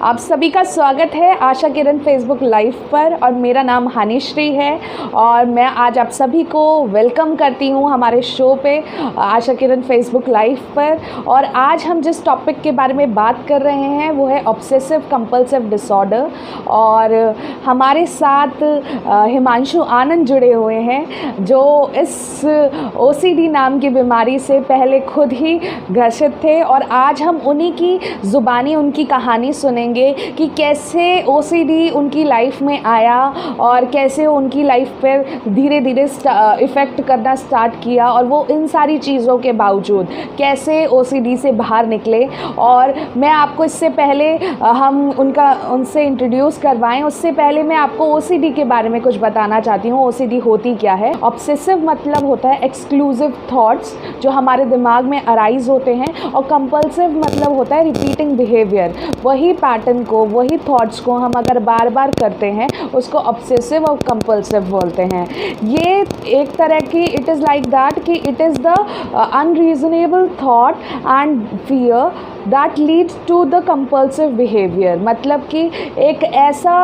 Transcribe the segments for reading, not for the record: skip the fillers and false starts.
आप सभी का स्वागत है आशा किरण फेसबुक लाइव पर और मेरा नाम हानिश्री है और मैं आज आप सभी को वेलकम करती हूँ हमारे शो पे आशा किरण फेसबुक लाइव पर। और आज हम जिस टॉपिक के बारे में बात कर रहे हैं वो है ऑब्सेसिव कंपल्सिव डिसऑर्डर। और हमारे साथ हिमांशु आनंद जुड़े हुए हैं जो इस OCD नाम की बीमारी से पहले खुद ही ग्रसित थे और आज हम उन्हीं की ज़ुबानी उनकी कहानी सुनेंगे कि कैसे OCD उनकी लाइफ में आया और कैसे उनकी लाइफ पर धीरे धीरे इफ़ेक्ट करना स्टार्ट किया और वो इन सारी चीज़ों के बावजूद कैसे OCD से बाहर निकले। और मैं आपको इससे पहले हम उनसे इंट्रोड्यूस करवाएं उससे पहले मैं आपको OCD के बारे में कुछ बताना चाहती हूँ। OCD होती क्या है? ऑब्सेसिव मतलब होता है एक्सक्लूसिव थॉट्स जो हमारे दिमाग में अराइज होते हैं और कंपल्सिव मतलब होता है रिपीटिंग बिहेवियर। वही पैटर्न को वही थॉट्स को हम अगर बार बार करते हैं उसको ऑब्सेसिव और कंपल्सिव बोलते हैं। ये एक तरह की इट इज़ लाइक दैट कि it is the unreasonable thought and fear that leads to the compulsive behaviour. मतलब कि एक ऐसा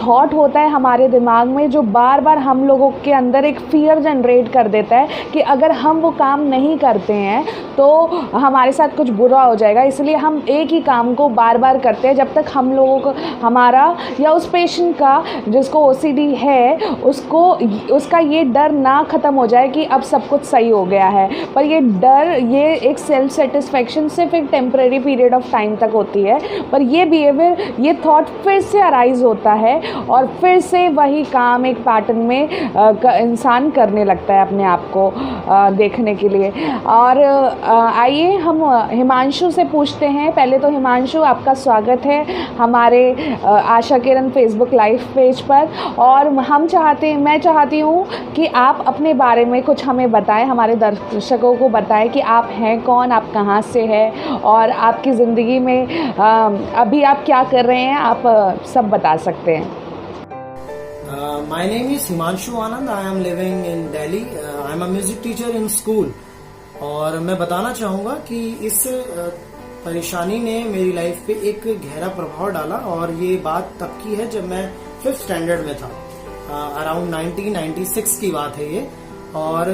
थॉट होता है हमारे दिमाग में जो बार बार हम लोगों के अंदर एक फियर जनरेट कर देता है कि अगर हम वो काम नहीं करते हैं तो हमारे साथ कुछ बुरा हो जाएगा, इसलिए हम एक ही काम को बार बार करते हैं जब तक हम लोगों को हमारा या उस पेशेंट का जिसको OCD है उसका ये डर ना ख़त्म हो जाए कि अब सब कुछ सही हो गया है। पर ये डर ये एक सेल्फ सेटिस्फेक्शन सिर्फ एक टेम्परेरी पीरियड ऑफ टाइम तक होती है, पर ये बिहेवियर ये थॉट फिर से अराइज होता है और फिर से वही काम एक पैटर्न में इंसान करने लगता है अपने आप को देखने के लिए। और आइए हम हिमांशु से पूछते हैं। पहले तो हिमांशु आपका स्वागत है हमारे Asha Kiran Facebook live page पर। और मैं चाहती हूँ कि आप अपने बारे में कुछ हमें बताएं, हमारे दर्शकों को बताएं कि आप हैं कौन, आप कहाँ से हैं और आपकी ज़िंदगी में अभी आप क्या कर रहे हैं, आप सब बता सकते हैं। My name is Himanshu Anand. I am living in Delhi. I am a music teacher in school. और मैं बताना चाहूँगा कि इस परेशानी ने मेरी लाइफ पे एक गहरा प्रभाव डाला और ये बात तब की है जब मैं 5th स्टैंडर्ड में था। अराउंड 1996 की बात है ये। और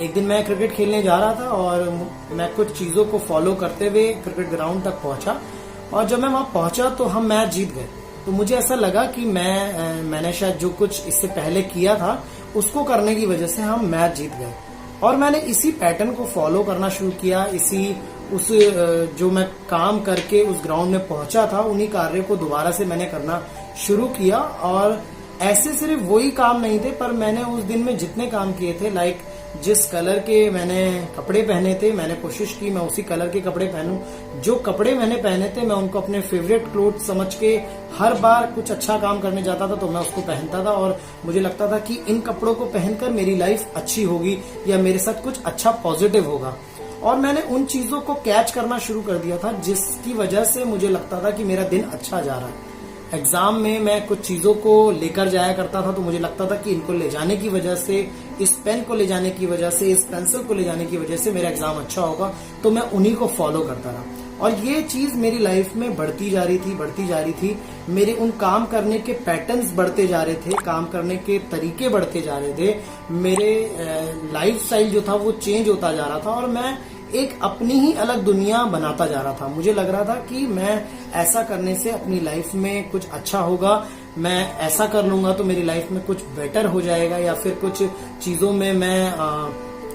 एक दिन मैं क्रिकेट खेलने जा रहा था और मैं कुछ चीज़ों को फॉलो करते हुए क्रिकेट ग्राउंड तक पहुंचा और जब मैं वहां पहुंचा तो हम मैच जीत गए। तो मुझे ऐसा लगा कि मैंने शायद जो कुछ इससे पहले किया था उसको करने की वजह से हम मैच जीत गए और मैंने इसी पैटर्न को फॉलो करना शुरू किया। उस जो मैं काम करके उस ग्राउंड में पहुंचा था उन्हीं कार्य को दोबारा से मैंने करना शुरू किया। और ऐसे सिर्फ वही काम नहीं थे पर मैंने उस दिन में जितने काम किए थे, लाइक जिस कलर के मैंने कपड़े पहने थे मैंने कोशिश की मैं उसी कलर के कपड़े पहनूं। जो कपड़े मैंने पहने थे मैं उनको अपने फेवरेट क्लोथ समझ के हर बार कुछ अच्छा काम करने जाता था तो मैं उसको पहनता था और मुझे लगता था कि इन कपड़ों को पहनकर मेरी लाइफ अच्छी होगी या मेरे साथ कुछ अच्छा पॉजिटिव होगा। और मैंने उन चीजों को कैच करना शुरू कर दिया था जिसकी वजह से मुझे लगता था कि मेरा दिन अच्छा जा रहा है। एग्जाम में मैं कुछ चीजों को लेकर जाया करता था तो मुझे लगता था कि इनको ले जाने की वजह से, इस पेन को ले जाने की वजह से, इस पेंसिल को ले जाने की वजह से मेरा एग्जाम अच्छा होगा, तो मैं उन्हीं को फॉलो करता रहा। और ये चीज मेरी लाइफ में बढ़ती जा रही थी। मेरे उन काम करने के पैटर्न्स बढ़ते जा रहे थे, काम करने के तरीके बढ़ते जा रहे थे, मेरे लाइफ स्टाइल जो था वो चेंज होता जा रहा था और मैं एक अपनी ही अलग दुनिया बनाता जा रहा था। मुझे लग रहा था कि मैं ऐसा करने से अपनी लाइफ में कुछ अच्छा होगा, मैं ऐसा कर लूंगा तो मेरी लाइफ में कुछ बेटर हो जाएगा या फिर कुछ चीजों में मैं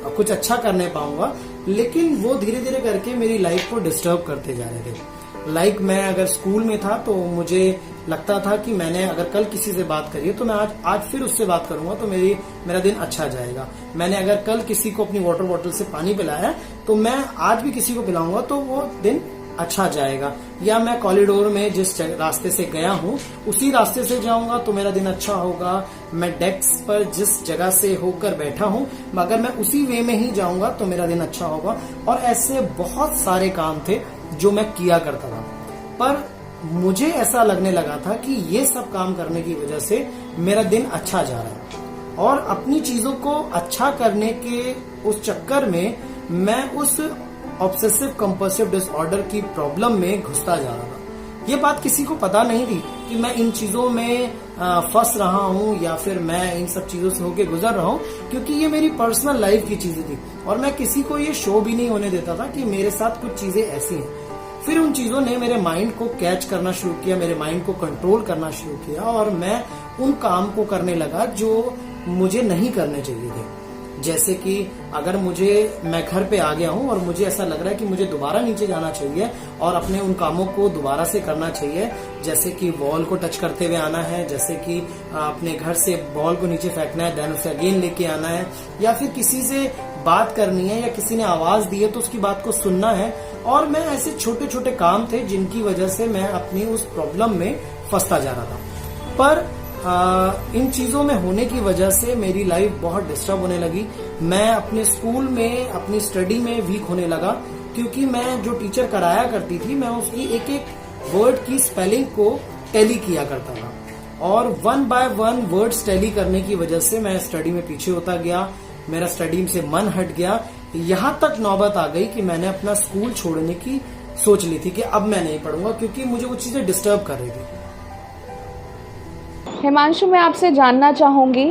कुछ अच्छा करने पाऊंगा। लेकिन वो धीरे धीरे करके मेरी लाइफ को डिस्टर्ब करते जा रहे थे। लाइक मैं अगर स्कूल में था तो मुझे लगता था कि मैंने अगर कल किसी से बात करी है तो मैं आज फिर उससे बात करूंगा तो मेरा दिन अच्छा जाएगा। मैंने अगर कल किसी को अपनी वाटर बॉटल से पानी पिलाया तो मैं आज भी किसी को पिलाऊंगा तो वो दिन अच्छा जाएगा। या मैं कॉरिडोर में जिस रास्ते से गया हूँ उसी रास्ते से जाऊंगा तो मेरा दिन अच्छा होगा। मैं डेस्क पर जिस जगह से होकर बैठा हूँ अगर मैं उसी वे में ही जाऊंगा तो मेरा दिन अच्छा होगा। और ऐसे बहुत सारे काम थे जो मैं किया करता था पर मुझे ऐसा लगने लगा था कि ये सब काम करने की वजह से मेरा दिन अच्छा जा रहा है और अपनी चीजों को अच्छा करने के उस चक्कर में मैं उस ऑब्सेसिव कंपल्सिव डिसऑर्डर की प्रॉब्लम में घुसता जा रहा था। ये बात किसी को पता नहीं थी कि मैं इन चीजों में फंस रहा हूँ या फिर मैं इन सब चीजों से होके गुजर रहा हूँ, क्योंकि ये मेरी पर्सनल लाइफ की चीजें थी और मैं किसी को ये शो भी नहीं होने देता था कि मेरे साथ कुछ चीजें ऐसी हैं। फिर उन चीजों ने मेरे माइंड को कैच करना शुरू किया, मेरे माइंड को कंट्रोल करना शुरू किया और मैं उन काम को करने लगा जो मुझे नहीं करने चाहिए थे। जैसे कि अगर मैं घर पे आ गया हूँ और मुझे ऐसा लग रहा है कि मुझे दोबारा नीचे जाना चाहिए और अपने उन कामों को दोबारा से करना चाहिए, जैसे कि वॉल को टच करते हुए आना है, जैसे कि अपने घर से बॉल को नीचे फेंकना है, देन उसे अगेन लेके आना है, या फिर किसी से बात करनी है या किसी ने आवाज दी है तो उसकी बात को सुनना है। और मैं ऐसे छोटे छोटे काम थे जिनकी वजह से मैं अपनी उस प्रॉब्लम में फंसता जा रहा था। पर इन चीजों में होने की वजह से मेरी लाइफ बहुत डिस्टर्ब होने लगी। मैं अपने स्कूल में अपनी स्टडी में वीक होने लगा, क्योंकि मैं जो टीचर कराया करती थी मैं उसकी एक एक वर्ड की स्पेलिंग को टैली किया करता था और 1 बाय 1 वर्ड्स टैली करने की वजह से मैं स्टडी में पीछे होता गया, मेरा स्टडी से मन हट गया। यहाँ तक नौबत आ गई कि मैंने अपना स्कूल छोड़ने की सोच ली थी कि अब मैं नहीं पढ़ूंगा, क्योंकि मुझे वो चीजें डिस्टर्ब कर रही थी। हिमांशु, मैं आपसे जानना चाहूँगी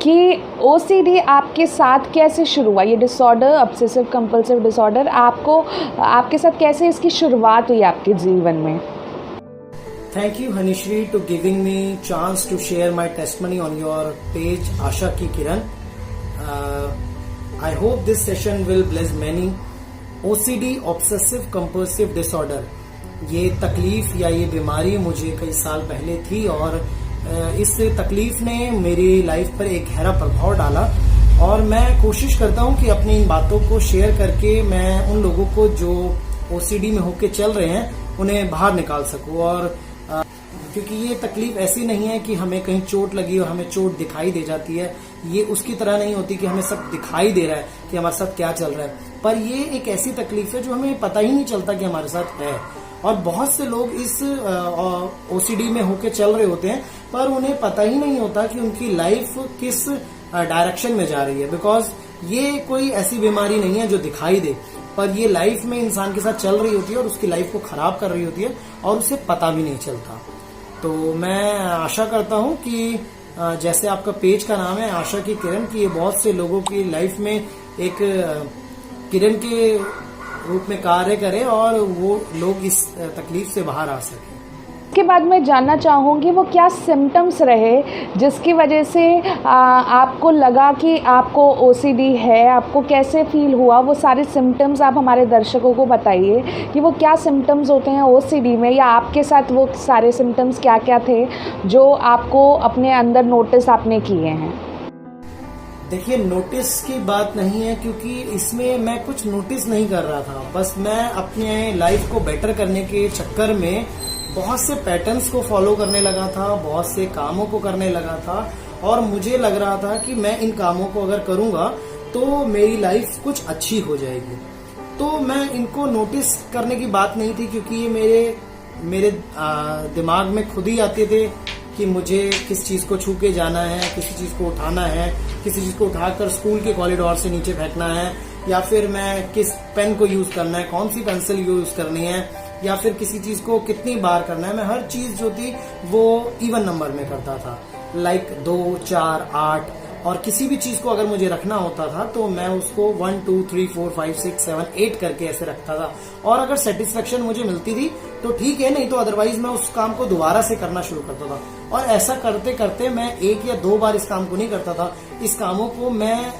कि OCD आपके साथ कैसे शुरू हुआ? ये डिसऑर्डर, ऑब्सेसिव कंपल्सिव डिसऑर्डर, आपके साथ कैसे इसकी शुरुआत हुई आपके जीवन में? Thank you, Hanishri, to giving me chance to share my testimony on your page, Asha Ki Kiran. I hope this session will bless many. OCD, Obsessive Compulsive Disorder, ये तकलीफ या ये बीमारी मुझे कई साल पहले थी और इस तकलीफ ने मेरी लाइफ पर एक गहरा प्रभाव डाला और मैं कोशिश करता हूं कि अपनी इन बातों को शेयर करके मैं उन लोगों को जो OCD में होके चल रहे हैं उन्हें बाहर निकाल सकूं। और क्योंकि ये तकलीफ ऐसी नहीं है कि हमें कहीं चोट लगी और हमें चोट दिखाई दे जाती है, ये उसकी तरह नहीं होती कि हमें सब दिखाई दे रहा है कि हमारे साथ क्या चल रहा है, पर ये एक ऐसी तकलीफ है जो हमें पता ही नहीं चलता कि हमारे साथ है। और बहुत से लोग इस OCD में होके चल रहे होते हैं पर उन्हें पता ही नहीं होता कि उनकी लाइफ किस डायरेक्शन में जा रही है, बिकॉज ये कोई ऐसी बीमारी नहीं है जो दिखाई दे, पर ये लाइफ में इंसान के साथ चल रही होती है और उसकी लाइफ को खराब कर रही होती है और उसे पता भी नहीं चलता। तो मैं आशा करता हूं कि जैसे आपका पेज का नाम है आशा की किरण, कि ये बहुत से लोगों की लाइफ में एक किरण के रूप में कार्य करे और वो लोग इस तकलीफ से बाहर आ सके। के बाद मैं जानना चाहूँगी वो क्या सिम्टम्स रहे जिसकी वजह से आपको लगा कि आपको OCD है, आपको कैसे फील हुआ? वो सारे सिम्टम्स आप हमारे दर्शकों को बताइए कि वो क्या सिम्टम्स होते हैं OCD में, या आपके साथ वो सारे सिम्टम्स क्या क्या थे जो आपको अपने अंदर नोटिस आपने किए हैं। देखिए, नोटिस की बात नहीं है क्योंकि इसमें मैं कुछ नोटिस नहीं कर रहा था, बस मैं अपने लाइफ को बेटर करने के चक्कर में बहुत से पैटर्न्स को फॉलो करने लगा था, बहुत से कामों को करने लगा था और मुझे लग रहा था कि मैं इन कामों को अगर करूंगा तो मेरी लाइफ कुछ अच्छी हो जाएगी। तो मैं इनको नोटिस करने की बात नहीं थी क्योंकि ये मेरे दिमाग में खुद ही आते थे कि मुझे किस चीज को छू के जाना है, किसी चीज को उठाना है, किसी चीज को उठाकर स्कूल के कॉरिडोर से नीचे फेंकना है, या फिर मैं किस पेन को यूज करना है, कौन सी पेंसिल यूज करनी है, या फिर किसी चीज को कितनी बार करना है। मैं हर चीज जो थी वो इवन नंबर में करता था, लाइक 2, 4, 8, और किसी भी चीज को अगर मुझे रखना होता था तो मैं उसको 1, 2, 3, 4, 5, 6, 7, 8 करके ऐसे रखता था और अगर सेटिस्फेक्शन मुझे मिलती थी तो ठीक है, नहीं तो अदरवाइज मैं उस काम को दोबारा से करना शुरू करता था। और ऐसा करते करते मैं 1 या 2 बार इस काम को नहीं करता था, इस कामों को मैं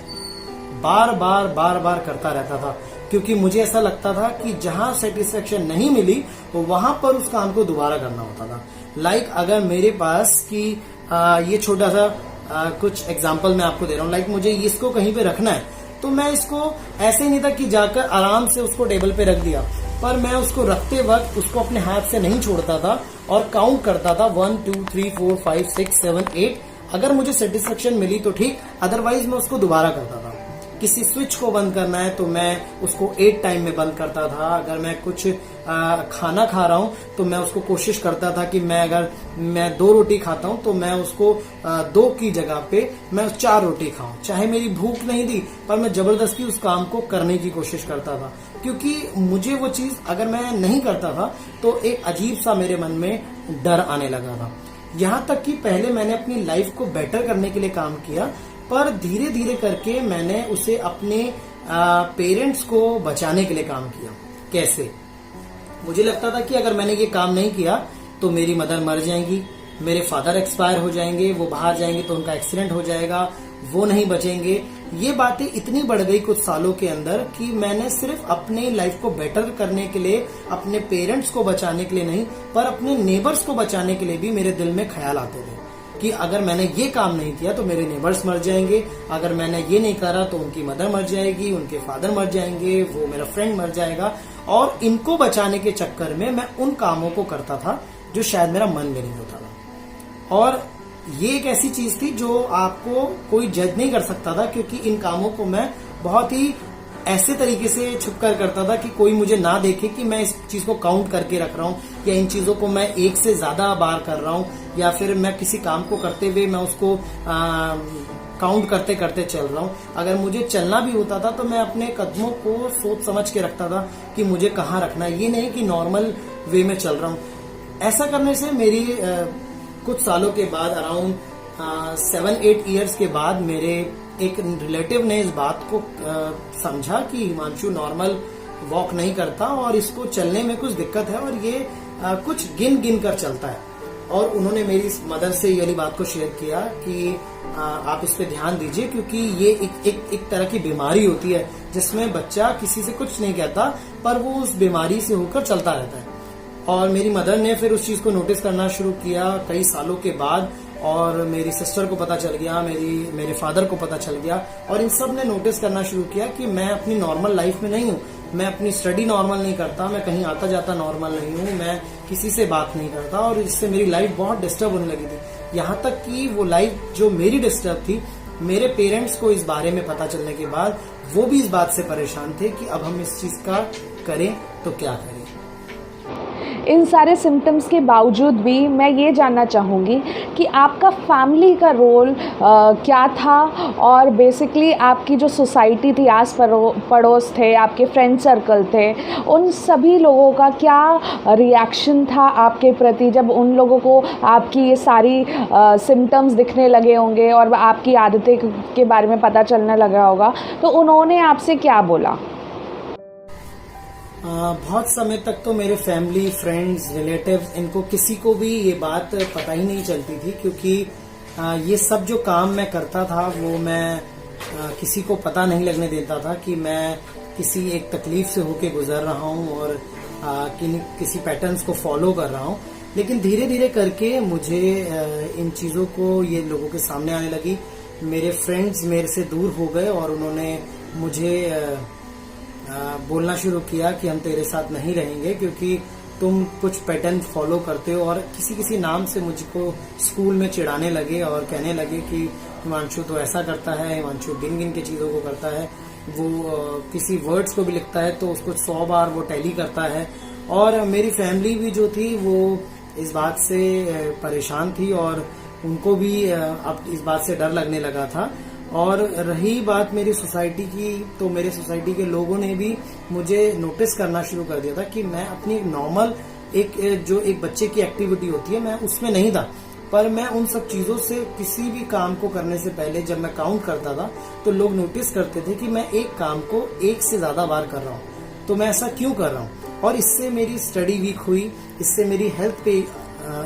बार बार करता रहता था क्योंकि मुझे ऐसा लगता था कि जहां सेटिस्फेक्शन नहीं मिली तो वहां पर उस काम को दोबारा करना होता था। लाइक अगर मेरे पास कि ये छोटा सा कुछ एग्जांपल मैं आपको दे रहा हूँ, लाइक मुझे इसको कहीं पे रखना है तो मैं इसको ऐसे ही नहीं था कि जाकर आराम से उसको टेबल पे रख दिया, पर मैं उसको रखते वक्त उसको अपने हाथ से नहीं छोड़ता था और काउंट करता था 1, 2, 3, 4, 5, 6, 7, 8। अगर मुझे सेटिस्फेक्शन मिली तो ठीक, अदरवाइज मैं उसको दोबारा करता था। किसी स्विच को बंद करना है तो मैं उसको 8 टाइम में बंद करता था। अगर मैं कुछ खाना खा रहा हूं तो मैं उसको कोशिश करता था कि अगर मैं 2 रोटी खाता हूं तो मैं उसको 2 की जगह पे मैं 4 रोटी खाऊं। चाहे मेरी भूख नहीं थी पर मैं जबरदस्ती उस काम को करने की कोशिश करता था, क्योंकि मुझे वो चीज अगर मैं नहीं करता था तो एक अजीब सा मेरे मन में डर आने लगा था। यहाँ तक कि पहले मैंने अपनी लाइफ को बेटर करने के लिए काम किया, पर धीरे धीरे करके मैंने उसे अपने पेरेंट्स को बचाने के लिए काम किया। कैसे? मुझे लगता था कि अगर मैंने ये काम नहीं किया तो मेरी मदर मर जाएंगी, मेरे फादर एक्सपायर हो जाएंगे, वो बाहर जाएंगे तो उनका एक्सीडेंट हो जाएगा, वो नहीं बचेंगे। ये बातें इतनी बढ़ गई कुछ सालों के अंदर कि मैंने सिर्फ अपने लाइफ को बेटर करने के लिए, अपने पेरेंट्स को बचाने के लिए नहीं, पर अपने नेबर्स को बचाने के लिए भी मेरे दिल में ख्याल आते थे कि अगर मैंने ये काम नहीं किया तो मेरे नेबर्स मर जाएंगे, अगर मैंने ये नहीं करा तो उनकी मदर मर जाएगी, उनके फादर मर जाएंगे, वो मेरा फ्रेंड मर जाएगा। और इनको बचाने के चक्कर में मैं उन कामों को करता था जो शायद मेरा मन में नहीं होता था। और ये एक ऐसी चीज थी जो आपको कोई जज नहीं कर सकता था, क्योंकि इन कामों को मैं बहुत ही ऐसे तरीके से छुप कर करता था कि कोई मुझे ना देखे कि मैं इस चीज को काउंट करके रख रहा हूँ, या इन चीजों को मैं एक से ज्यादा बार कर रहा हूँ, या फिर मैं किसी काम को करते हुए मैं उसको काउंट करते करते चल रहा हूँ। अगर मुझे चलना भी होता था तो मैं अपने कदमों को सोच समझ के रखता था कि मुझे कहाँ रखना है, ये नहीं कि नॉर्मल वे में चल रहा हूँ। ऐसा करने से मेरी कुछ सालों के बाद, अराउंड 7-8 ईयर्स के बाद, मेरे एक रिलेटिव ने इस बात को समझा कि हिमांशु नॉर्मल वॉक नहीं करता और इसको चलने में कुछ दिक्कत है और ये कुछ गिन गिन कर चलता है। और उन्होंने मेरी मदर से ये वाली बात को शेयर किया कि आप इस पे ध्यान दीजिए, क्योंकि ये एक तरह की बीमारी होती है जिसमें बच्चा किसी से कुछ नहीं कहता पर वो उस बीमारी से होकर चलता रहता है। और मेरी मदर ने फिर उस चीज को नोटिस करना शुरू किया कई सालों के बाद, और मेरी सिस्टर को पता चल गया, मेरे फादर को पता चल गया, और इन सब ने नोटिस करना शुरू किया कि मैं अपनी नॉर्मल लाइफ में नहीं हूँ, मैं अपनी स्टडी नॉर्मल नहीं करता, मैं कहीं आता जाता नॉर्मल नहीं हूँ, मैं किसी से बात नहीं करता, और इससे मेरी लाइफ बहुत डिस्टर्ब होने लगी थी। यहाँ तक कि वो लाइफ जो मेरी डिस्टर्ब थी, मेरे पेरेंट्स को इस बारे में पता चलने के बाद वो भी इस बात से परेशान थे कि अब हम इस चीज का करें तो क्या करें। इन सारे सिम्टम्स के बावजूद भी मैं ये जानना चाहूँगी कि आपका फैमिली का रोल क्या था, और बेसिकली आपकी जो सोसाइटी थी, आस पड़ोस थे, आपके फ्रेंड सर्कल थे, उन सभी लोगों का क्या रिएक्शन था आपके प्रति जब उन लोगों को आपकी ये सारी सिम्टम्स दिखने लगे होंगे और आपकी आदतें के बारे में पता चलने लगा होगा, तो उन्होंने आपसे क्या बोला? बहुत समय तक तो मेरे फैमिली, फ्रेंड्स, रिलेटिव्स, इनको किसी को भी ये बात पता ही नहीं चलती थी, क्योंकि ये सब जो काम मैं करता था वो मैं किसी को पता नहीं लगने देता था कि मैं किसी एक तकलीफ से होके गुजर रहा हूँ और किसी पैटर्न्स को फॉलो कर रहा हूँ। लेकिन धीरे धीरे करके मुझे इन चीज़ों को ये लोगों के सामने आने लगी। मेरे फ्रेंड्स मेरे से दूर हो गए और उन्होंने मुझे बोलना शुरू किया कि हम तेरे साथ नहीं रहेंगे क्योंकि तुम कुछ पैटर्न फॉलो करते हो, और किसी किसी नाम से मुझको स्कूल में चिढ़ाने लगे और कहने लगे कि हिमांशु तो ऐसा करता है, हिमांशु गिन गिन के चीज़ों को करता है, वो किसी वर्ड्स को भी लिखता है तो उसको 100 बार वो टैली करता है। और मेरी फैमिली भी जो थी वो इस बात से परेशान थी और उनको भी अब इस बात से डर लगने लगा था। और रही बात मेरी सोसाइटी की, तो मेरे सोसाइटी के लोगों ने भी मुझे नोटिस करना शुरू कर दिया था कि मैं अपनी नॉर्मल एक बच्चे की एक्टिविटी होती है, मैं उसमें नहीं था। पर मैं उन सब चीजों से किसी भी काम को करने से पहले जब मैं काउंट करता था तो लोग नोटिस करते थे कि मैं एक काम को एक से ज्यादा बार कर रहा हूँ, तो मैं ऐसा क्यों कर रहा हूँ। और इससे मेरी स्टडी वीक हुई, इससे मेरी हेल्थ पे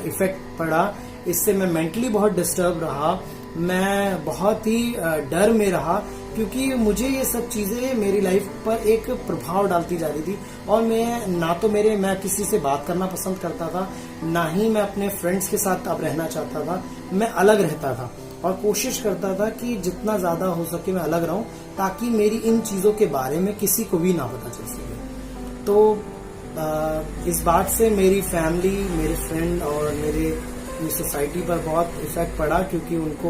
इफेक्ट पड़ा, इससे मैं मेंटली बहुत डिस्टर्ब रहा, मैं बहुत ही डर में रहा, क्योंकि मुझे ये सब चीजें मेरी लाइफ पर एक प्रभाव डालती जा रही थी। और मैं किसी से बात करना पसंद करता था, ना ही मैं अपने फ्रेंड्स के साथ अब रहना चाहता था। मैं अलग रहता था और कोशिश करता था कि जितना ज्यादा हो सके मैं अलग रहूं, ताकि मेरी इन चीजों के बारे में किसी को भी ना पता चल सके। तो इस बात से मेरी फैमिली, मेरे फ्रेंड और मेरी सोसाइटी पर बहुत इफेक्ट पड़ा, क्योंकि उनको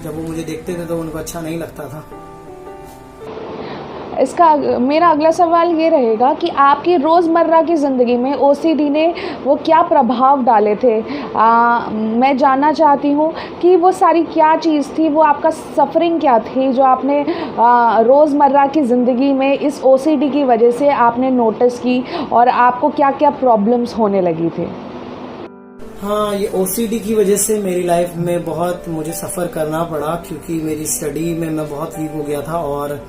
जब वो मुझे देखते थे तो उनको अच्छा नहीं लगता था। इसका मेरा अगला सवाल ये रहेगा कि आपकी रोज़मर्रा की ज़िंदगी में ओसीडी ने वो क्या प्रभाव डाले थे? मैं जानना चाहती हूँ कि वो सारी क्या चीज़ थी, वो आपका सफ़रिंग क्या थी जो आपने रोज़मर्रा की ज़िंदगी में इस ओसीडी की वजह से आपने नोटिस की और आपको क्या-क्या प्रॉब्लम्स होने लगी थी? हाँ, ये ओसीडी की वजह से मेरी लाइफ में बहुत मुझे सफ़र करना पड़ा, क्योंकि मेरी स्टडी में मैं बहुत वीक हो गया था। और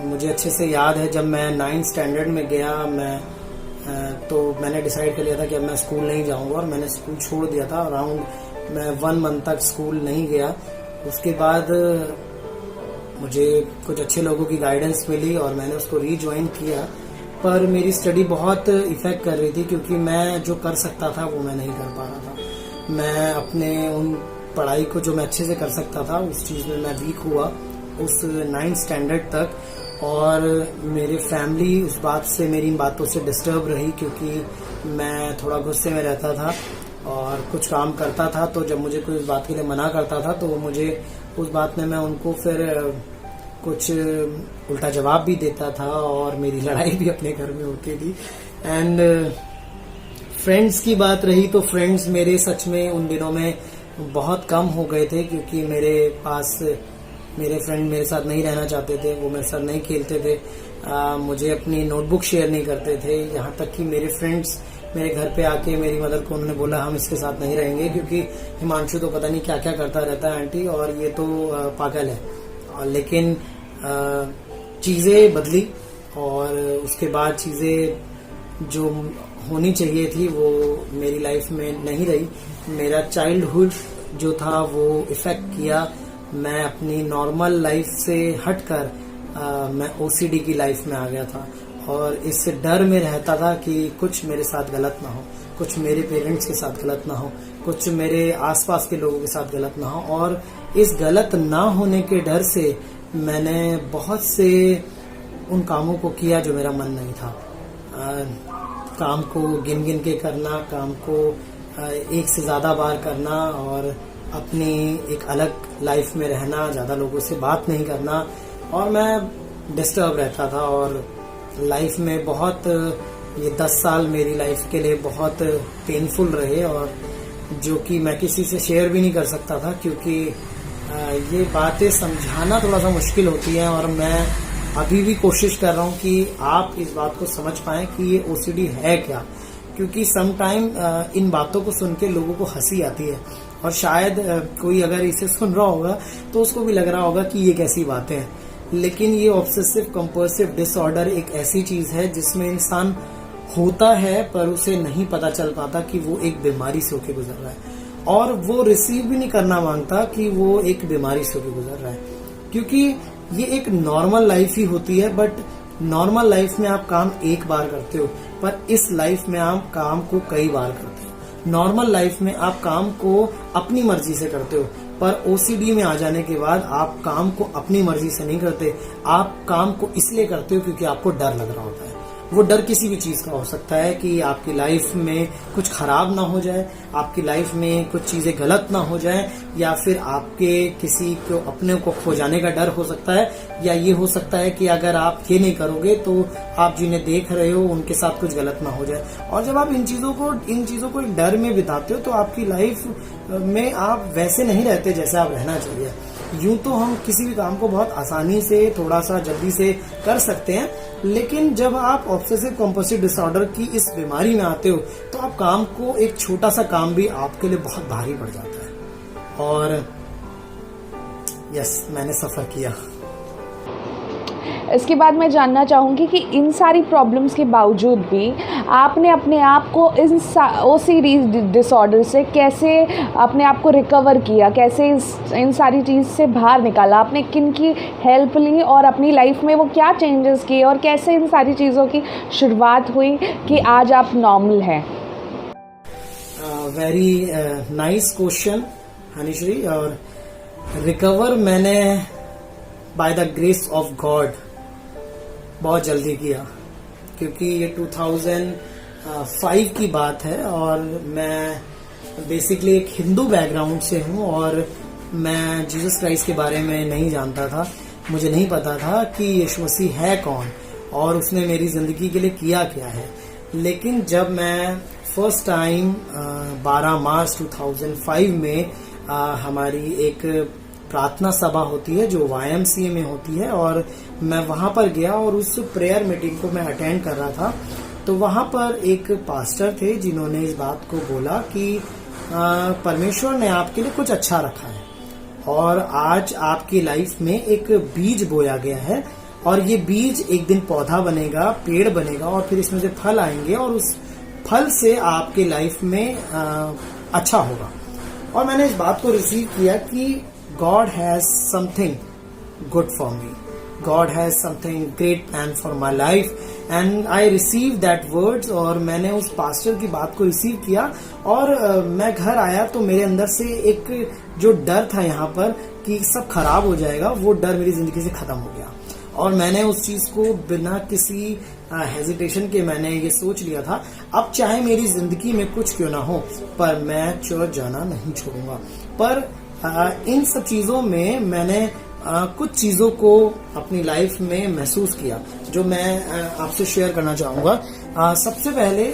मुझे अच्छे से याद है, जब मैं 9th स्टैंडर्ड में गया तो मैंने डिसाइड कर लिया था कि अब मैं स्कूल नहीं जाऊंगा, और मैंने स्कूल छोड़ दिया था। अराउंड मैं 1 मंथ तक स्कूल नहीं गया। उसके बाद मुझे कुछ अच्छे लोगों की गाइडेंस मिली और मैंने उसको रीज्वाइन किया, पर मेरी स्टडी बहुत इफेक्ट कर रही थी, क्योंकि मैं जो कर सकता था वो मैं नहीं कर पा रहा था। मैं अपने उन पढ़ाई को जो मैं अच्छे से कर सकता था उस चीज़ में मैं वीक हुआ उस 9th स्टैंडर्ड तक। और मेरे फैमिली उस बात से, मेरी इन बातों से डिस्टर्ब रही, क्योंकि मैं थोड़ा गुस्से में रहता था और कुछ काम करता था, तो जब मुझे कोई इस बात के लिए मना करता था तो मुझे उस बात में मैं उनको फिर कुछ उल्टा जवाब भी देता था, और मेरी लड़ाई भी अपने घर में होती थी। एंड फ्रेंड्स की बात रही तो फ्रेंड्स मेरे सच में उन दिनों में बहुत कम हो गए थे, क्योंकि मेरे पास मेरे फ्रेंड मेरे साथ नहीं रहना चाहते थे, वो मेरे साथ नहीं खेलते थे, मुझे अपनी नोटबुक शेयर नहीं करते थे। यहाँ तक कि मेरे फ्रेंड्स मेरे घर पे आके मेरी मदर को उन्होंने बोला हम इसके साथ नहीं रहेंगे, क्योंकि हिमांशु तो पता नहीं क्या क्या करता रहता है आंटी, और ये तो पागल है। लेकिन चीज़ें बदली, और उसके बाद चीज़ें जो होनी चाहिए थी वो मेरी लाइफ में नहीं रही। मेरा चाइल्डहुड जो था वो इफेक्ट किया। मैं अपनी नॉर्मल लाइफ से हटकर मैं ओसीडी की लाइफ में आ गया था, और इस डर में रहता था कि कुछ मेरे साथ गलत ना हो, कुछ मेरे पेरेंट्स के साथ गलत ना हो, कुछ मेरे आसपास के लोगों के साथ गलत ना हो। और इस गलत ना होने के डर से मैंने बहुत से उन कामों को किया जो मेरा मन नहीं था। काम को गिन गिन के करना, काम को एक से ज़्यादा बार करना, और अपनी एक अलग लाइफ में रहना, ज़्यादा लोगों से बात नहीं करना, और मैं डिस्टर्ब रहता था। और लाइफ में बहुत ये 10 साल मेरी लाइफ के लिए बहुत पेनफुल रहे, और जो कि मैं किसी से शेयर भी नहीं कर सकता था, क्योंकि ये बातें समझाना थोड़ा सा मुश्किल होती है। और मैं अभी भी कोशिश कर रहा हूँ कि आप इस बात को समझ पाएं कि ये ओसीडी है क्या, क्योंकि सम टाइम इन बातों को सुन के लोगों को हंसी आती है, और शायद कोई अगर इसे सुन रहा होगा तो उसको भी लग रहा होगा कि ये कैसी बातें हैं। लेकिन ये ऑब्सेसिव कंपल्सिव डिसऑर्डर एक ऐसी चीज है जिसमें इंसान होता है पर उसे नहीं पता चल पाता कि वो एक बीमारी से होके गुजर रहा है, और वो रिसीव भी नहीं करना मांगता कि वो एक बीमारी से होके गुजर रहा है। क्योंकि ये एक नॉर्मल लाइफ ही होती है, बट नॉर्मल लाइफ में आप काम एक बार करते हो, पर इस लाइफ में आप काम को कई बार करते हो। नॉर्मल लाइफ में आप काम को अपनी मर्जी से करते हो, पर ओसीडी में आ जाने के बाद आप काम को अपनी मर्जी से नहीं करते। आप काम को इसलिए करते हो क्योंकि आपको डर लग रहा होता है। वो डर किसी भी चीज का हो सकता है, कि आपकी लाइफ में कुछ खराब ना हो जाए, आपकी लाइफ में कुछ चीजें गलत ना हो जाए, या फिर आपके किसी को अपने को खो जाने का डर हो सकता है, या ये हो सकता है कि अगर आप ये नहीं करोगे तो आप जिन्हें देख रहे हो उनके साथ कुछ गलत ना हो जाए। और जब आप इन चीजों को डर में बिताते हो तो आपकी लाइफ में आप वैसे नहीं रहते जैसे आप रहना चाहिए। यूं तो हम किसी भी काम को बहुत आसानी से, थोड़ा सा जल्दी से कर सकते हैं, लेकिन जब आप ऑब्सेसिव कंपल्सिव डिसऑर्डर की इस बीमारी में आते हो तो आप काम को, एक छोटा सा काम भी आपके लिए बहुत भारी पड़ जाता है। और यस, मैंने सफर किया। इसके बाद मैं जानना चाहूँगी कि इन सारी प्रॉब्लम्स के बावजूद भी आपने अपने आप को इन ओसीडी डिसऑर्डर से कैसे अपने आप को रिकवर किया, कैसे इन सारी चीज़ से बाहर निकाला, आपने किन की हेल्प ली और अपनी लाइफ में वो क्या चेंजेस किए, और कैसे इन सारी चीज़ों की शुरुआत हुई कि आज आप नॉर्मल हैं? Very nice question Honeyshree. और रिकवर मैंने by the grace of God बहुत जल्दी किया, क्योंकि ये 2005 की बात है, और मैं बेसिकली एक हिंदू बैकग्राउंड से हूँ, और मैं जीसस क्राइस्ट के बारे में नहीं जानता था। मुझे नहीं पता था कि यीशु मसीह है कौन और उसने मेरी ज़िंदगी के लिए किया क्या है। लेकिन जब मैं फर्स्ट टाइम 12 मार्च 2005 में हमारी एक प्रार्थना सभा होती है जो YMCA में होती है, और मैं वहां पर गया और उस प्रेयर मीटिंग को मैं अटेंड कर रहा था, तो वहां पर एक पास्टर थे जिन्होंने इस बात को बोला कि परमेश्वर ने आपके लिए कुछ अच्छा रखा है और आज आपकी लाइफ में एक बीज बोया गया है और ये बीज एक दिन पौधा बनेगा, पेड़ बनेगा और फिर इसमें से फल आएंगे और उस फल से आपके लाइफ में अच्छा होगा। और मैंने इस बात को रिसीव किया कि God has something good for me, God has something great plan for my life, and I receive that words. और मैंने उस पास्टर की बात को रिसीव किया और मैं घर आया तो मेरे अंदर से एक जो डर था यहाँ पर कि सब खराब हो जाएगा, वो डर मेरी जिंदगी से खत्म हो गया। और मैंने उस चीज को बिना किसी हेजिटेशन के मैंने ये सोच लिया था, अब चाहे मेरी जिंदगी में कुछ क्यों ना हो पर मैं चर्च जाना नहीं छोड़ूंगा। पर इन सब चीजों में मैंने कुछ चीजों को अपनी लाइफ में महसूस किया जो मैं आपसे शेयर करना चाहूंगा। सबसे पहले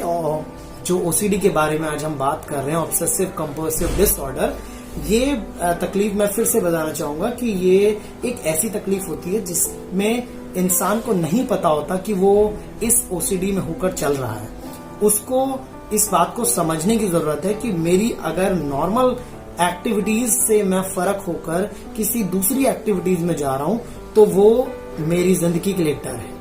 जो OCD के बारे में आज हम बात कर रहे हैं, ऑब्सेसिव कंपल्सिव डिसऑर्डर, ये तकलीफ मैं फिर से बताना चाहूंगा कि ये एक ऐसी तकलीफ होती है जिसमें इंसान को नहीं पता होता कि वो इस OCD में होकर चल रहा है। उसको इस बात को समझने की जरूरत है कि मेरी अगर नॉर्मल एक्टिविटीज से मैं फर्क होकर किसी दूसरी एक्टिविटीज में जा रहा हूं तो वो मेरी जिंदगी के लिए डर है।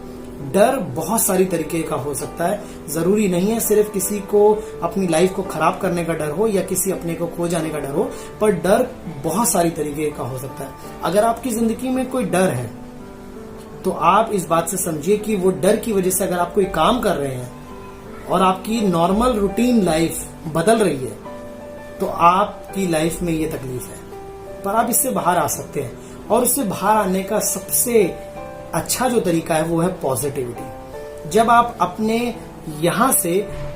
डर बहुत सारी तरीके का हो सकता है, जरूरी नहीं है सिर्फ किसी को अपनी लाइफ को खराब करने का डर हो या किसी अपने को खो जाने का डर हो, पर डर बहुत सारी तरीके का हो सकता है। अगर आपकी जिंदगी में कोई डर है तो आप इस बात से समझिए कि वो डर की वजह से अगर आप कोई काम कर रहे हैं और आपकी नॉर्मल रूटीन लाइफ बदल रही है तो आपकी लाइफ में ये तकलीफ है, पर आप इससे बाहर आ सकते हैं। और उससे बाहर आने का सबसे अच्छा जो तरीका है वो है पॉजिटिविटी। जब आप अपने यहां से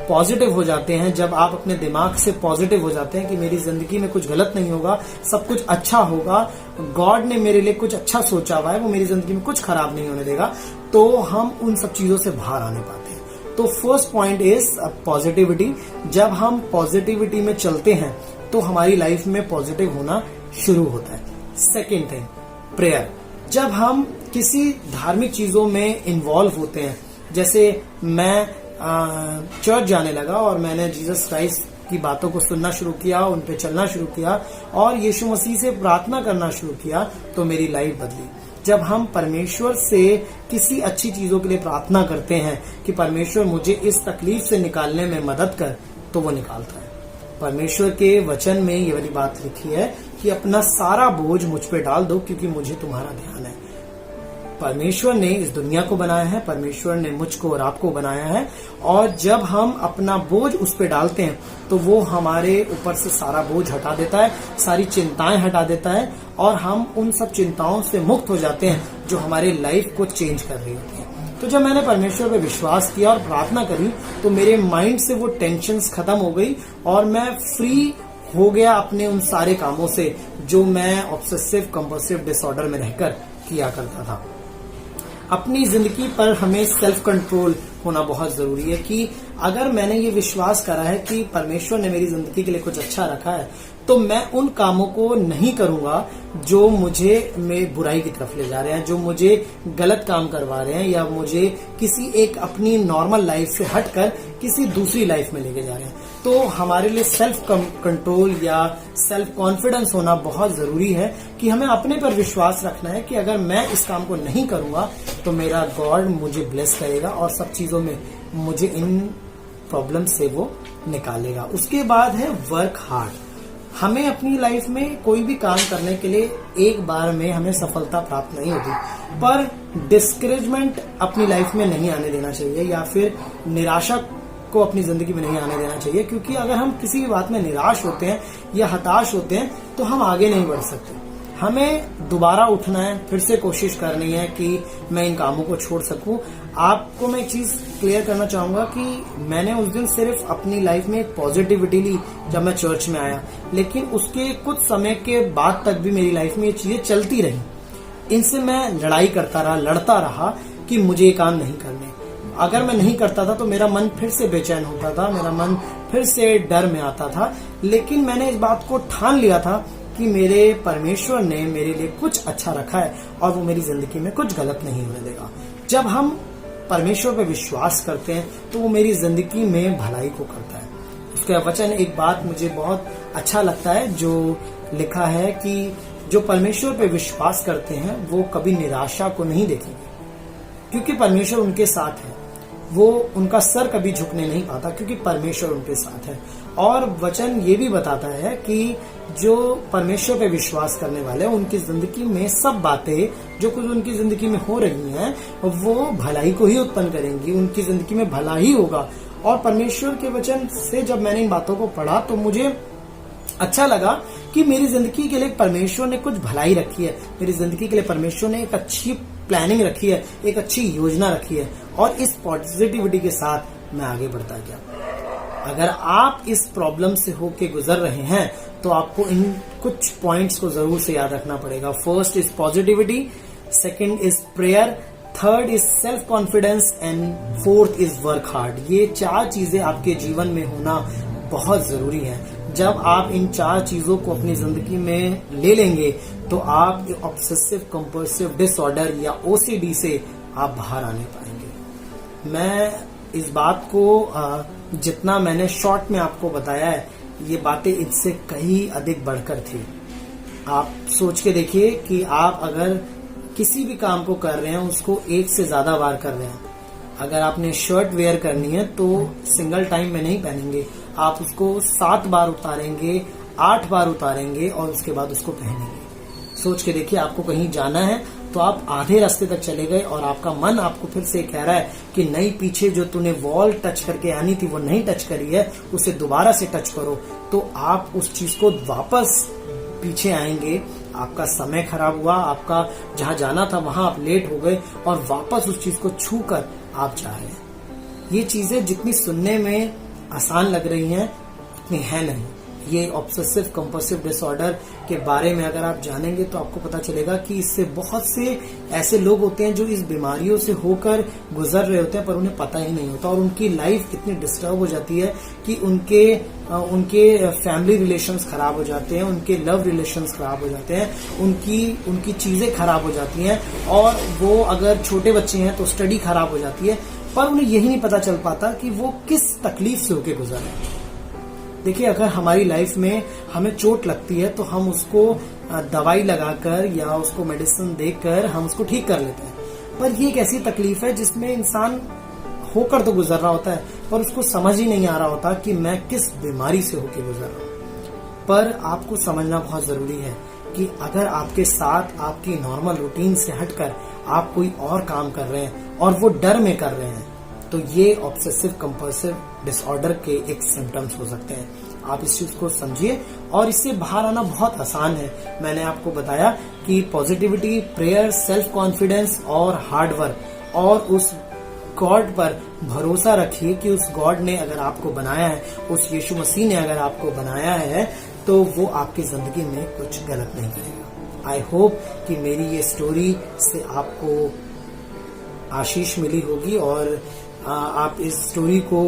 पॉजिटिव हो जाते हैं, जब आप अपने दिमाग से पॉजिटिव हो जाते हैं कि मेरी जिंदगी में कुछ गलत नहीं होगा, सब कुछ अच्छा होगा, गॉड ने मेरे लिए कुछ अच्छा सोचा हुआ है, वो मेरी जिंदगी में कुछ खराब नहीं होने देगा, तो हम उन सब चीजों से बाहर आने पाते हैं। तो फर्स्ट पॉइंट इज पॉजिटिविटी। जब हम पॉजिटिविटी में चलते हैं तो हमारी लाइफ में पॉजिटिव होना शुरू होता है। Second thing, prayer. जब हम किसी धार्मिक चीजों में इन्वॉल्व होते हैं, जैसे मैं चर्च जाने लगा और मैंने जीसस क्राइस्ट की बातों को सुनना शुरू किया, उन पे चलना शुरू किया और यीशु मसीह से प्रार्थना करना शुरू किया, तो मेरी लाइफ बदली। जब हम परमेश्वर से किसी अच्छी चीजों के लिए प्रार्थना करते हैं कि परमेश्वर मुझे इस तकलीफ से निकालने में मदद कर, तो वो निकालता है। परमेश्वर के वचन में ये वाली बात लिखी है कि अपना सारा बोझ मुझ पे डाल दो क्योंकि मुझे तुम्हारा ध्यान है। परमेश्वर ने इस दुनिया को बनाया है, परमेश्वर ने मुझको और आपको बनाया है, और जब हम अपना बोझ उस पे डालते हैं तो वो हमारे ऊपर से सारा बोझ हटा देता है, सारी चिंताएं हटा देता है और हम उन सब चिंताओं से मुक्त हो जाते हैं जो हमारे लाइफ को चेंज कर रही होती है। तो जब मैंने परमेश्वर पे विश्वास किया और प्रार्थना करी तो मेरे माइंड से वो टेंशन्स खत्म हो गई और मैं फ्री हो गया अपने उन सारे कामों से जो मैं ऑब्सेसिव कंपल्सिव डिसऑर्डर में रहकर किया करता था। अपनी जिंदगी पर हमें सेल्फ कंट्रोल होना बहुत जरूरी है कि अगर मैंने ये विश्वास करा है कि परमेश्वर ने मेरी जिंदगी के लिए कुछ अच्छा रखा है तो मैं उन कामों को नहीं करूंगा जो मुझे में बुराई की तरफ ले जा रहे हैं, जो मुझे गलत काम करवा रहे हैं या मुझे किसी एक अपनी नॉर्मल लाइफ से हटकर किसी दूसरी लाइफ में लेके जा रहे हैं। तो हमारे लिए सेल्फ कंट्रोल या सेल्फ कॉन्फिडेंस होना बहुत जरूरी है कि हमें अपने पर विश्वास रखना है कि अगर मैं इस काम को नहीं करूंगा तो मेरा गॉड मुझे ब्लेस करेगा और सब चीजों में मुझे इन प्रॉब्लम से वो निकालेगा। उसके बाद है वर्क हार्ड। हमें अपनी लाइफ में कोई भी काम करने के लिए एक बार में हमें सफलता प्राप्त नहीं होती, पर डिस्करेजमेंट अपनी लाइफ में नहीं आने देना चाहिए या फिर निराशा को अपनी जिंदगी में नहीं आने देना चाहिए, क्योंकि अगर हम किसी भी बात में निराश होते हैं या हताश होते हैं तो हम आगे नहीं बढ़ सकते। हमें दोबारा उठना है, फिर से कोशिश करनी है कि मैं इन कामों को छोड़ सकूं। आपको मैं एक चीज क्लियर करना चाहूंगा कि मैंने उस दिन सिर्फ अपनी लाइफ में एक पॉजिटिविटी ली जब मैं चर्च में आया, लेकिन उसके कुछ समय के बाद तक भी मेरी लाइफ में ये चीजें चलती रही। इनसे मैं लड़ाई करता रहा, लड़ता रहा कि मुझे ये काम नहीं करने। अगर मैं नहीं करता था तो मेरा मन फिर से बेचैन होता था, मेरा मन फिर से डर में आता था। लेकिन मैंने इस बात को ठान लिया था कि मेरे परमेश्वर ने मेरे लिए कुछ अच्छा रखा है और वो मेरी जिंदगी में कुछ गलत नहीं होने देगा। जब हम परमेश्वर पे विश्वास करते हैं तो वो मेरी जिंदगी में भलाई को करता है। उसका वचन, एक बात मुझे बहुत अच्छा लगता है जो लिखा है कि जो परमेश्वर पे विश्वास करते हैं वो कभी निराशा को नहीं देखेंगे, क्योंकि परमेश्वर उनके साथ है। वो उनका सर कभी झुकने नहीं पाता क्योंकि परमेश्वर उनके साथ है। और वचन ये भी बताता है कि जो परमेश्वर पे विश्वास करने वाले हैं उनकी जिंदगी में सब बातें जो कुछ उनकी जिंदगी में हो रही हैं वो भलाई को ही उत्पन्न करेंगी, उनकी जिंदगी में भला ही होगा। और परमेश्वर के वचन से जब मैंने इन बातों को पढ़ा तो मुझे अच्छा लगा कि मेरी जिंदगी के लिए परमेश्वर ने कुछ भलाई रखी है, मेरी जिंदगी के लिए परमेश्वर ने एक अच्छी प्लानिंग रखी है, एक अच्छी योजना रखी है। और इस पॉजिटिविटी के साथ मैं आगे बढ़ता गया। अगर आप इस प्रॉब्लम से होके गुजर रहे हैं तो आपको इन कुछ पॉइंट्स को जरूर से याद रखना पड़ेगा। First is positivity, second is prayer, third is self confidence and fourth is work hard. ये 4 चीजें आपके जीवन में होना बहुत जरूरी है। जब आप इन 4 चीजों को अपनी जिंदगी में ले लेंगे तो आप ऑब्सेसिव कंपल्सिव डिसऑर्डर या ओसीडी से आप बाहर आने पाएंगे। मैं इस बात को जितना मैंने शॉर्ट में आपको बताया है, ये बातें इससे कहीं अधिक बढ़कर थी। आप सोच के देखिए कि आप अगर किसी भी काम को कर रहे हैं उसको 1 से ज्यादा बार कर रहे हैं। अगर आपने शर्ट वेयर करनी है तो सिंगल टाइम में नहीं पहनेंगे, आप उसको 7 बार उतारेंगे, 8 बार उतारेंगे और उसके बाद उसको पहनेंगे। सोच के देखिए, आपको कहीं जाना है तो आप आधे रास्ते तक चले गए और आपका मन आपको फिर से कह रहा है कि नहीं, पीछे जो तूने वॉल टच करके आनी थी वो नहीं टच करी है, उसे दोबारा से टच करो। तो आप उस चीज को वापस पीछे आएंगे, आपका समय खराब हुआ, आपका जहां जाना था वहां आप लेट हो गए और वापस उस चीज को छू कर आप जा रहे हैं। ये चीजें जितनी सुनने में आसान लग रही हैं उतनी है नहीं। ये ऑब्सेसिव कंपल्सिव डिसऑर्डर के बारे में अगर आप जानेंगे तो आपको पता चलेगा कि इससे बहुत से ऐसे लोग होते हैं जो इस बीमारियों से होकर गुजर रहे होते हैं पर उन्हें पता ही नहीं होता और उनकी लाइफ इतनी डिस्टर्ब हो जाती है कि उनके फैमिली रिलेशंस खराब हो जाते हैं, उनके लव रिलेशंस खराब हो जाते हैं, उनकी चीजें खराब हो जाती हैं। और वो अगर छोटे बच्चे हैं तो स्टडी खराब हो जाती है, पर उन्हें यही नहीं पता चल पाता कि वो किस तकलीफ से होके गुजर रहे हैं। देखिए, अगर हमारी लाइफ में हमें चोट लगती है तो हम उसको दवाई लगाकर या उसको मेडिसिन देकर हम उसको ठीक कर लेते हैं, पर ये एक ऐसी तकलीफ है जिसमें इंसान होकर तो गुजर रहा होता है पर उसको समझ ही नहीं आ रहा होता कि मैं किस बीमारी से होकर गुजर रहा हूँ। पर आपको समझना बहुत जरूरी है कि अगर आपके साथ आपकी नॉर्मल रूटीन से हटकर आप कोई और काम कर रहे हैं और वो डर में कर रहे हैं तो ये ऑब्सेसिव कंपल्सिव डिसऑर्डर के एक सिम्टम्स हो सकते हैं। आप इस चीज को समझिए और इससे बाहर आना बहुत आसान है। मैंने आपको बताया कि पॉजिटिविटी, प्रेयर, सेल्फ कॉन्फिडेंस और हार्ड वर्क, और उस गॉड पर भरोसा रखिए कि उस गॉड ने अगर आपको बनाया है, उस यीशु मसीह ने अगर आपको बनाया है तो वो आपकी जिंदगी में कुछ गलत नहीं करेगा। आई होप कि मेरी ये स्टोरी से आपको आशीष मिली होगी और आप इस स्टोरी को,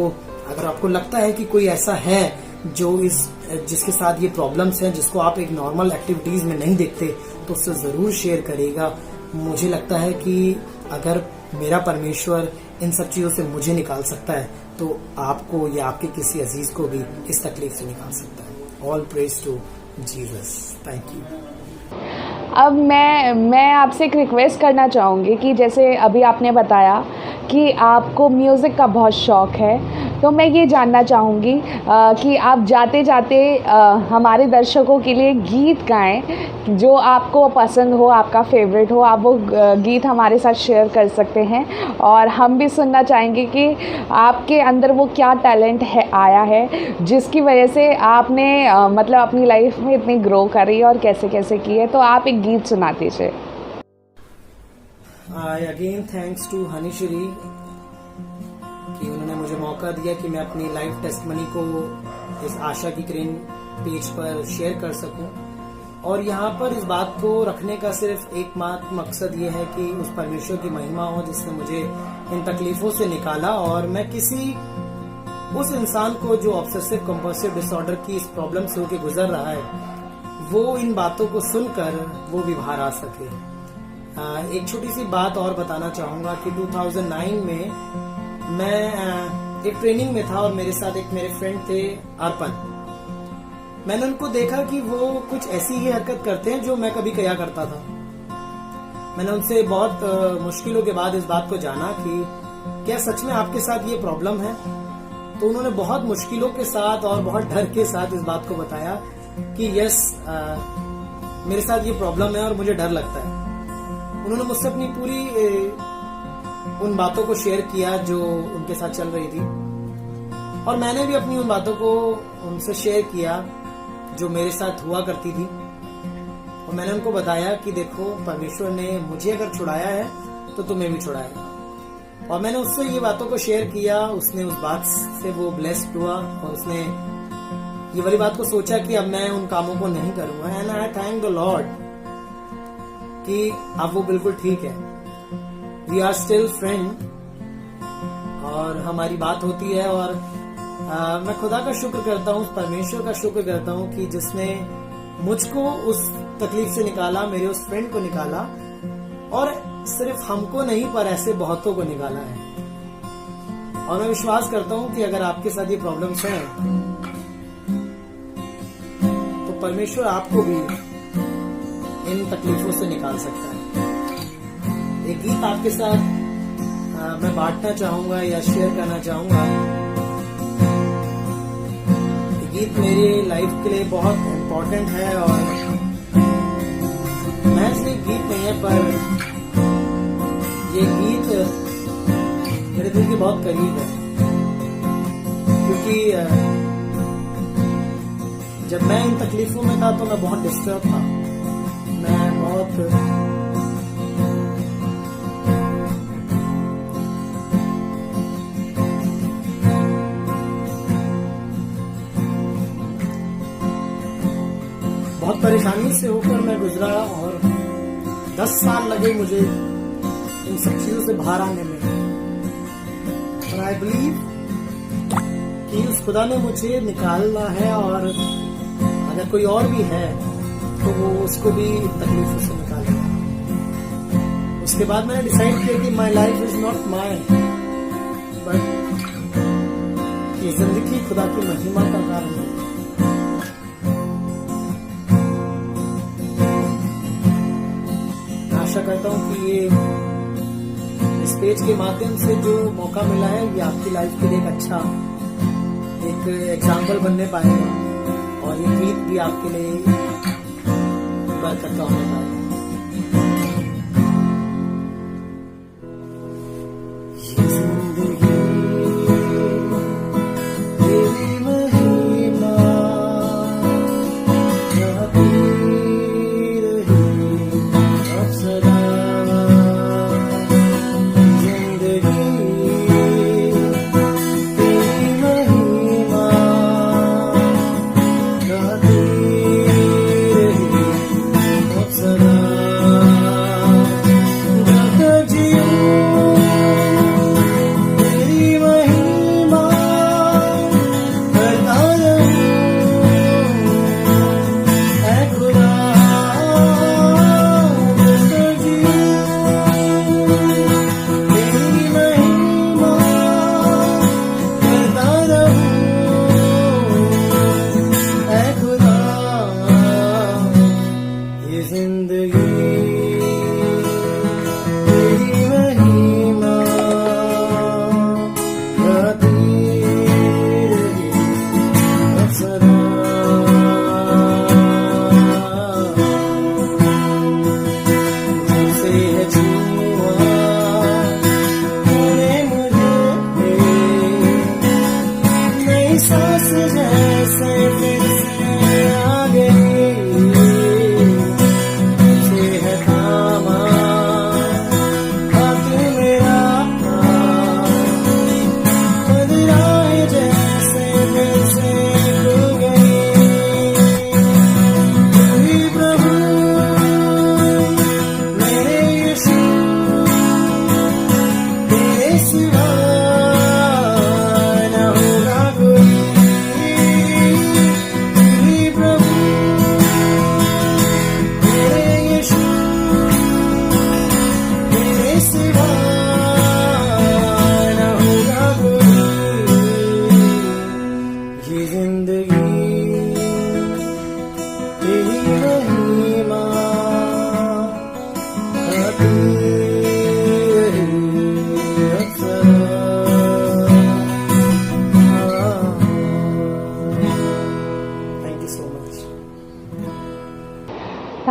अगर आपको लगता है कि कोई ऐसा है जो जिसके साथ ये प्रॉब्लम्स हैं, जिसको आप एक नॉर्मल एक्टिविटीज में नहीं देखते, तो उससे जरूर शेयर करिएगा। मुझे लगता है कि अगर मेरा परमेश्वर इन सब चीजों से मुझे निकाल सकता है तो आपको या आपके किसी अजीज को भी इस तकलीफ से निकाल सकता है। All praise to Jesus. Thank you. अब मैं आपसे एक रिक्वेस्ट करना चाहूँगी कि जैसे अभी आपने बताया कि आपको म्यूज़िक का बहुत शौक़ है, तो मैं ये जानना चाहूँगी कि आप जाते जाते हमारे दर्शकों के लिए गीत गाएं जो आपको पसंद हो, आपका फेवरेट हो। आप वो गीत हमारे साथ शेयर कर सकते हैं और हम भी सुनना चाहेंगे कि आपके अंदर वो क्या टैलेंट है आया है जिसकी वजह से आपने मतलब अपनी लाइफ में इतनी ग्रो करी और कैसे कैसे की है। तो आप एक गीत सुना दीजिए। अगेन थैंक्स टू हनीश्री कि उन्होंने मुझे मौका दिया कि मैं अपनी लाइफ टेस्टमनी को इस आशा की किरण पेज पर शेयर कर सकूं। और यहाँ पर इस बात को रखने का सिर्फ एकमात्र मकसद ये है कि उस परमेश्वर की महिमा हो जिसने मुझे इन तकलीफों से निकाला, और मैं किसी उस इंसान को जो ऑब्सेसिव कंपल्सिव डिसऑर्डर की इस प्रॉब्लम से होकर गुजर रहा है वो इन बातों को सुनकर वो भी बाहर आ सके। एक छोटी सी बात और बताना चाहूंगा कि 2009 में मैं एक ट्रेनिंग में था और मेरे साथ एक मेरे फ्रेंड थे अर्पण। मैंने उनको देखा कि वो कुछ ऐसी ही हरकत करते हैं जो मैं कभी किया करता था। मैंने उनसे बहुत मुश्किलों के बाद इस बात को जाना कि क्या सच में आपके साथ ये प्रॉब्लम है। तो उन्होंने बहुत मुश्किलों के साथ और बहुत डर के साथ इस बात को बताया कि यस, मेरे साथ ये प्रॉब्लम है और मुझे डर लगता है। उन्होंने मुझसे अपनी पूरी उन बातों को शेयर किया जो उनके साथ चल रही थी, और मैंने भी अपनी उन बातों को उनसे शेयर किया जो मेरे साथ हुआ करती थी। और मैंने उनको बताया कि देखो, परमेश्वर ने मुझे अगर छुड़ाया है तो तुम्हें भी छुड़ाएगा। और मैंने उससे ये बातों को शेयर किया। उसने उस बात से वो ब्लेस्ड हुआ और उसने ये वाली बात को सोचा कि अब मैं उन कामों को नहीं करूंगा। And I thank the Lord कि अब वो बिल्कुल ठीक है। वी आर स्टिल फ्रेंड और हमारी बात होती है। और मैं खुदा का शुक्र करता हूँ, परमेश्वर का शुक्र करता हूँ कि जिसने मुझको उस तकलीफ से निकाला, मेरे उस फ्रेंड को निकाला, और सिर्फ हमको नहीं पर ऐसे बहुतों को निकाला है। और मैं विश्वास करता हूँ कि अगर आपके साथ ये प्रॉब्लम्स हैं तो परमेश्वर आपको भी इन तकलीफों से निकाल सकता है। एक गीत आपके साथ मैं बांटना चाहूंगा या शेयर करना चाहूंगा। ये गीत मेरी लाइफ के लिए बहुत इम्पोर्टेंट है और मैं सिर्फ गीत नहीं है पर ये गीत मेरे दिल के बहुत करीब है, क्योंकि जब मैं इन तकलीफों में था तो मैं बहुत डिस्टर्ब था। मैं बहुत परेशानी से होकर मैं गुजरा और 10 साल लगे मुझे इन सब चीजों से बाहर आने में। और आई बिलीव कि उस खुदा ने मुझे निकालना है, और अगर कोई और भी है तो वो उसको भी तकलीफों से निकालेगा। उसके बाद मैंने डिसाइड किया कि my life is not my, but ये जिंदगी खुदा की महिमा का कारण है। आशा करता हूँ कि ये इस पेज के माध्यम से जो मौका मिला है ये आपकी लाइफ के लिए एक अच्छा एक एग्जाम्पल बनने पाएगा, और ये गीत भी आपके लिए बरकत का होने पाएगा। ये जिंदगी तेरी महिमा गाती रही अब सदा। जिंदगी तेरी महिमा गाती रही अब सदा। जब तक जीऊं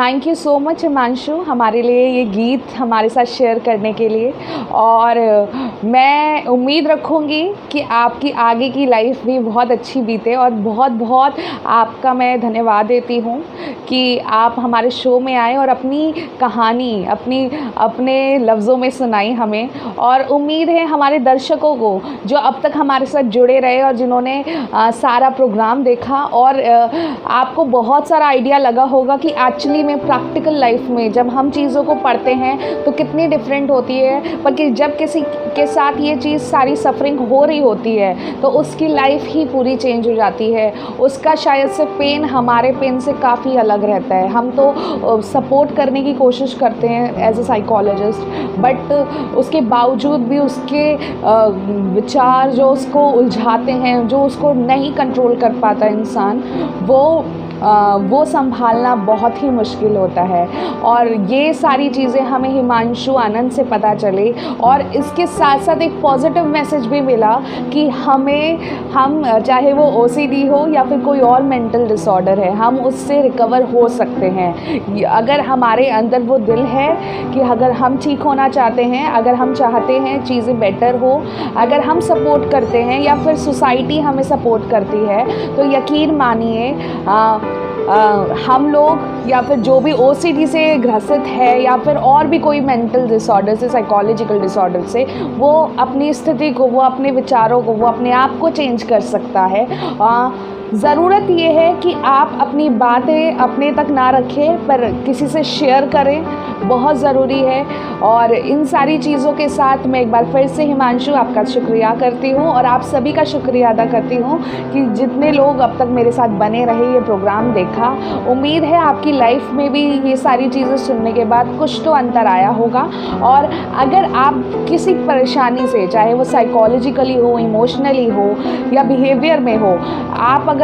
thank you so much Himanshu, हमारे लिए ये गीत हमारे साथ शेयर करने के लिए। और मैं उम्मीद रखूँगी कि आपकी आगे की लाइफ भी बहुत अच्छी बीते, और बहुत बहुत आपका मैं धन्यवाद देती हूँ कि आप हमारे शो में आए और अपनी कहानी अपने लफ्ज़ों में सुनाई हमें। और उम्मीद है हमारे दर्शकों को जो अब तक हमारे साथ जुड़े रहे और जिन्होंने सारा प्रोग्राम देखा, और आपको बहुत सारा आइडिया लगा होगा कि एक्चुअली में प्रैक्टिकल लाइफ में जब हम चीज़ों को पढ़ते हैं तो कितनी डिफरेंट होती है, पर कि जब किसी के साथ ये चीज़ सारी सफरिंग हो रही होती है तो उसकी लाइफ ही पूरी चेंज हो जाती है। उसका शायद से पेन हमारे पेन से काफ़ी अलग रहता है। हम तो सपोर्ट करने की कोशिश करते हैं एज ए साइकोलॉजिस्ट, बट उसके बावजूद भी उसके विचार जो उसको उलझाते हैं, जो उसको नहीं कंट्रोल कर पाता इंसान, वो संभालना बहुत ही मुश्किल होता है। और ये सारी चीज़ें हमें हिमांशु आनंद से पता चली, और इसके साथ साथ एक पॉजिटिव मैसेज भी मिला कि हम चाहे वो OCD हो या फिर कोई और मेंटल डिसऑर्डर है, हम उससे रिकवर हो सकते हैं अगर हमारे अंदर वो दिल है कि अगर हम ठीक होना चाहते हैं, अगर हम चाहते हैं चीज़ें बेटर हो, अगर हम सपोर्ट करते हैं या फिर सोसाइटी हमें सपोर्ट करती है, तो यकीन मानिए हम लोग या फिर जो भी OCD से ग्रसित है या फिर और भी कोई मेंटल डिसऑर्डर से, साइकोलॉजिकल डिसऑर्डर से, वो अपनी स्थिति को, वो अपने विचारों को, वो अपने आप को चेंज कर सकता है। ज़रूरत ये है कि आप अपनी बातें अपने तक ना रखें, पर किसी से शेयर करें, बहुत ज़रूरी है। और इन सारी चीज़ों के साथ मैं एक बार फिर से हिमांशु आपका शुक्रिया करती हूँ, और आप सभी का शुक्रिया अदा करती हूँ कि जितने लोग अब तक मेरे साथ बने रहे, ये प्रोग्राम देखा। उम्मीद है आपकी लाइफ में भी ये सारी चीज़ें सुनने के बाद कुछ तो अंतर आया होगा। और अगर आप किसी परेशानी से, चाहे वो साइकोलॉजिकली हो, इमोशनली हो या बिहेवियर में हो, आप अगर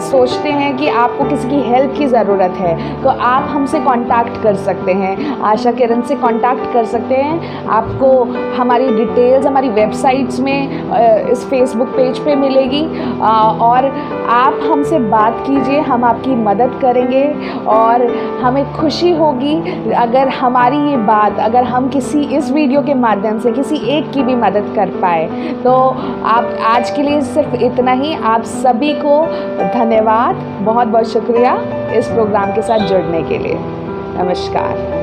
सोचते हैं कि आपको किसी की हेल्प की ज़रूरत है, तो आप हमसे कांटेक्ट कर सकते हैं, आशा किरण से कांटेक्ट कर सकते हैं। आपको हमारी डिटेल्स हमारी वेबसाइट्स में, इस फेसबुक पेज पे मिलेगी, और आप हमसे बात कीजिए, हम आपकी मदद करेंगे। और हमें खुशी होगी अगर हमारी ये बात, अगर हम इस वीडियो के माध्यम से किसी एक की भी मदद कर पाए। तो आप आज के लिए सिर्फ इतना ही। आप सभी को धन्यवाद, बहुत बहुत शुक्रिया इस प्रोग्राम के साथ जुड़ने के लिए। नमस्कार।